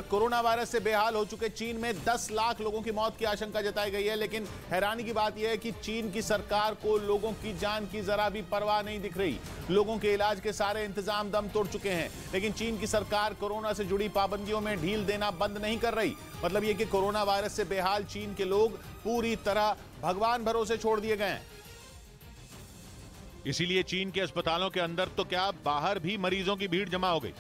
Corona virus से बेहाल हो चुके चीन में 10 लाख लोगों की मौत की आशंका जताई गई है। लेकिन हैरानी की बात यह है कि चीन की सरकार को लोगों की जान की जरा भी परवाह नहीं दिख रही। लोगों के इलाज के सारे इंतजाम दम तोड़ चुके हैं, लेकिन चीन की सरकार कोरोना से जुड़ी पाबंदियों में ढील देना बंद नहीं कर रही। मतलब यह कि कोरोना वायरस से बेहाल चीन के लोग पूरी तरह भगवान भरोसे छोड़ दिए गए हैं। इसीलिए चीन के अस्पतालों के अंदर तो क्या, बाहर भी मरीजों की भीड़ जमा हो गई।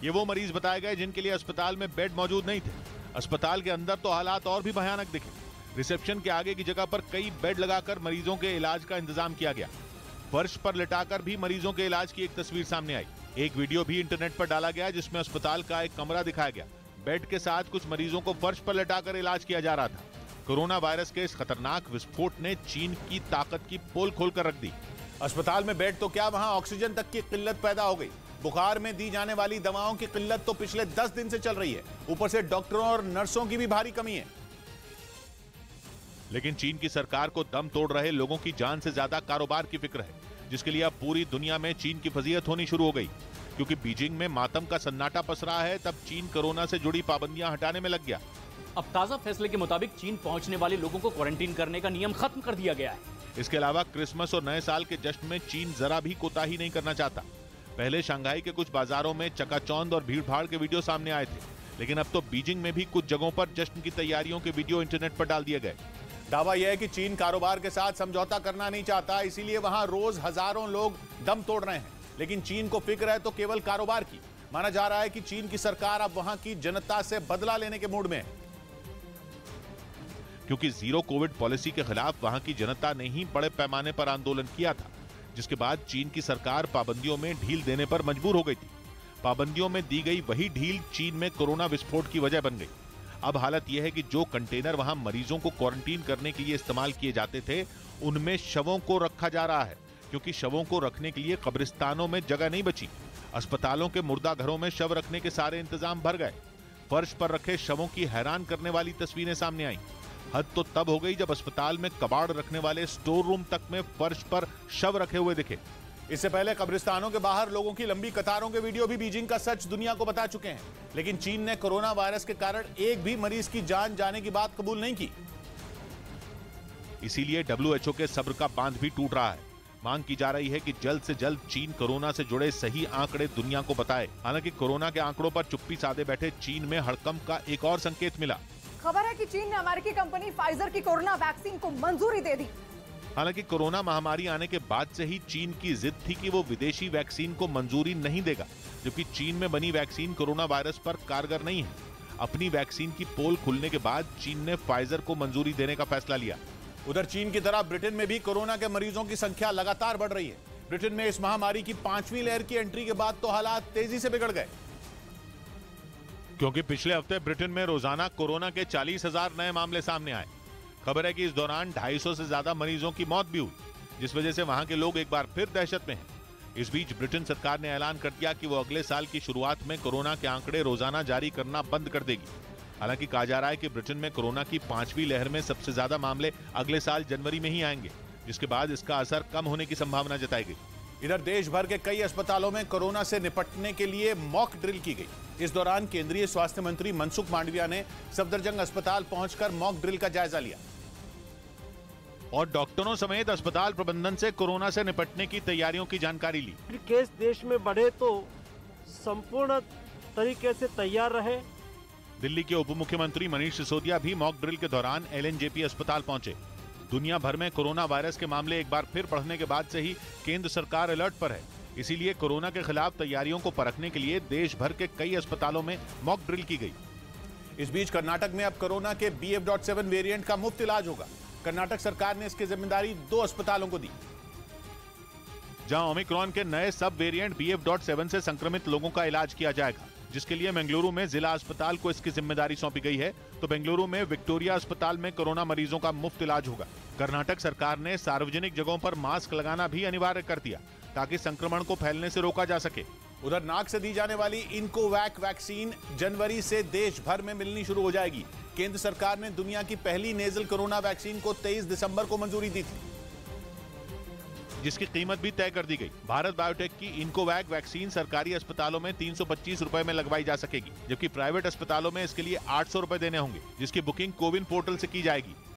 ये वो मरीज बताए गए जिनके लिए अस्पताल में बेड मौजूद नहीं थे। अस्पताल के अंदर तो हालात और भी भयानक दिखे। रिसेप्शन के आगे की जगह पर कई बेड लगाकर मरीजों के इलाज का इंतजाम किया गया। फर्श पर लिटाकर भी मरीजों के इलाज की एक तस्वीर सामने आई। एक वीडियो भी इंटरनेट पर डाला गया जिसमें अस्पताल का एक कमरा दिखाया गया। बेड के साथ कुछ मरीजों को फर्श पर लिटाकर इलाज किया जा रहा था। कोरोना वायरस के इस खतरनाक विस्फोट ने चीन की ताकत की पोल खोलकर रख दी। अस्पताल में बेड तो क्या, वहां ऑक्सीजन तक की किल्लत पैदा हो गई। बुखार में दी जाने वाली दवाओं की किल्लत तो पिछले 10 दिन से चल रही है। ऊपर से डॉक्टरों और नर्सों की भी भारी कमी है। लेकिन चीन की सरकार को दम तोड़ रहे लोगों की जान से ज्यादा कारोबार की फिक्र है, जिसके लिए अब पूरी दुनिया में चीन की फजीहत होनी शुरू हो गई। क्योंकि बीजिंग में मातम का सन्नाटा पसरा है, तब चीन कोरोना से जुड़ी पाबंदियां हटाने में लग गया। अब ताजा फैसले के मुताबिक चीन पहुंचने वाले लोगों को क्वारंटीन करने का नियम खत्म कर दिया गया है। इसके अलावा क्रिसमस और नए साल के जश्न में चीन जरा भी कोताही नहीं करना चाहता। पहले शंघाई के कुछ बाजारों में चकाचौंध और भीड़भाड़ के वीडियो सामने आए थे, लेकिन अब तो बीजिंग में भी कुछ जगहों पर जश्न की तैयारियों के वीडियो इंटरनेट पर डाल दिए गए। दावा यह है कि चीन कारोबार के साथ समझौता करना नहीं चाहता, इसीलिए वहां रोज हजारों लोग दम तोड़ रहे हैं। लेकिन चीन को फिक्र है तो केवल कारोबार की। माना जा रहा है कि चीन की सरकार अब वहां की जनता से बदला लेने के मूड में है। क्योंकि जीरो कोविड पॉलिसी के खिलाफ वहां की जनता ने ही बड़े पैमाने पर आंदोलन किया था, जिसके बाद चीन की सरकार पाबंदियों में ढील देने पर मजबूर हो गई थी। पाबंदियों में दी गई वही ढील चीन में कोरोना विस्फोट की वजह बन गई। अब हालत यह है कि जो कंटेनर वहां मरीजों को क्वारंटीन करने के लिए इस्तेमाल किए जाते थे, उनमें शवों को रखा जा रहा है, क्योंकि शवों को रखने के लिए कब्रिस्तानों में जगह नहीं बची। अस्पतालों के मुर्दा घरों में शव रखने के सारे इंतजाम भर गए। फर्श पर रखे शवों की हैरान करने वाली तस्वीरें सामने आई। हद तो तब हो गई जब अस्पताल में कबाड़ रखने वाले स्टोर रूम तक में फर्श पर शव रखे हुए दिखे। इससे पहले कब्रिस्तानों के बाहर लोगों की लंबी कतारों के वीडियो भी बीजिंग का सच दुनिया को बता चुके हैं। लेकिन चीन ने कोरोना वायरस के कारण एक भी मरीज की जान जाने की बात कबूल नहीं की। इसीलिए WHO के सब्र का बांध भी टूट रहा है। मांग की जा रही है कि जल्द से जल्द चीन कोरोना से जुड़े सही आंकड़े दुनिया को बताए। हालांकि कोरोना के आंकड़ों पर चुप्पी साधे बैठे चीन में हड़कंप का एक और संकेत मिला। खबर है कि चीन ने अमेरिकी कंपनी फाइजर की कोरोना वैक्सीन को मंजूरी दे दी। हालांकि कोरोना महामारी आने के बाद से ही चीन की जिद थी कि वो विदेशी वैक्सीन को मंजूरी नहीं देगा, जबकि चीन में बनी वैक्सीन कोरोना वायरस पर कारगर नहीं है। अपनी वैक्सीन की पोल खुलने के बाद चीन ने फाइजर को मंजूरी देने का फैसला लिया। उधर चीन की तरह ब्रिटेन में भी कोरोना के मरीजों की संख्या लगातार बढ़ रही है। ब्रिटेन में इस महामारी की 5वीं लहर की एंट्री के बाद तो हालात तेजी से बिगड़ गए, क्योंकि पिछले हफ्ते ब्रिटेन में रोजाना कोरोना के 40,000 नए मामले सामने आए। खबर है कि इस दौरान 250 से ज्यादा मरीजों की मौत भी हुई, जिस वजह से वहां के लोग एक बार फिर दहशत में हैं। इस बीच ब्रिटेन सरकार ने ऐलान कर दिया कि वो अगले साल की शुरुआत में कोरोना के आंकड़े रोजाना जारी करना बंद कर देगी। हालांकि कहा जा रहा है कि ब्रिटेन में कोरोना की 5वीं लहर में सबसे ज्यादा मामले अगले साल जनवरी में ही आएंगे, जिसके बाद इसका असर कम होने की संभावना जताई गई। इधर देश भर के कई अस्पतालों में कोरोना से निपटने के लिए मॉक ड्रिल की गई। इस दौरान केंद्रीय स्वास्थ्य मंत्री मनसुख मांडविया ने सफदरजंग अस्पताल पहुंचकर मॉक ड्रिल का जायजा लिया और डॉक्टरों समेत अस्पताल प्रबंधन से कोरोना से निपटने की तैयारियों की जानकारी ली। केस देश में बढ़े तो संपूर्ण तरीके से तैयार रहे। दिल्ली के उप मुख्यमंत्री मनीष सिसोदिया भी मॉक ड्रिल के दौरान LNJP अस्पताल पहुंचे। दुनिया भर में कोरोना वायरस के मामले एक बार फिर बढ़ने के बाद से ही केंद्र सरकार अलर्ट पर है। इसीलिए कोरोना के खिलाफ तैयारियों को परखने के लिए देश भर के कई अस्पतालों में मॉक ड्रिल की गई। इस बीच कर्नाटक में अब कोरोना के BF.7 वेरिएंट का मुफ्त इलाज होगा। कर्नाटक सरकार ने इसकी जिम्मेदारी 2 अस्पतालों को दी। जहां ओमिक्रॉन के नए सब वेरिएंट BF.7 से संक्रमित लोगों का इलाज किया जाएगा, जिसके लिए बेंगलुरु में जिला अस्पताल को इसकी जिम्मेदारी सौंपी गई है, तो बेंगलुरु में विक्टोरिया अस्पताल में कोरोना मरीजों का मुफ्त इलाज होगा। कर्नाटक सरकार ने सार्वजनिक जगहों पर मास्क लगाना भी अनिवार्य कर दिया, ताकि संक्रमण को फैलने से रोका जा सके। उधर नाक से दी जाने वाली इनकोवैक वैक्सीन जनवरी से देश भर में मिलनी शुरू हो जाएगी। केंद्र सरकार ने दुनिया की पहली नेजल कोरोना वैक्सीन को 23 दिसंबर को मंजूरी दी थी। जिसकी कीमत भी तय कर दी गई। भारत बायोटेक की इनकोवैक वैक्सीन सरकारी अस्पतालों में 325 रुपए में लगवाई जा सकेगी, जबकि प्राइवेट अस्पतालों में इसके लिए 800 रुपए देने होंगे, जिसकी बुकिंग कोविन पोर्टल से की जाएगी।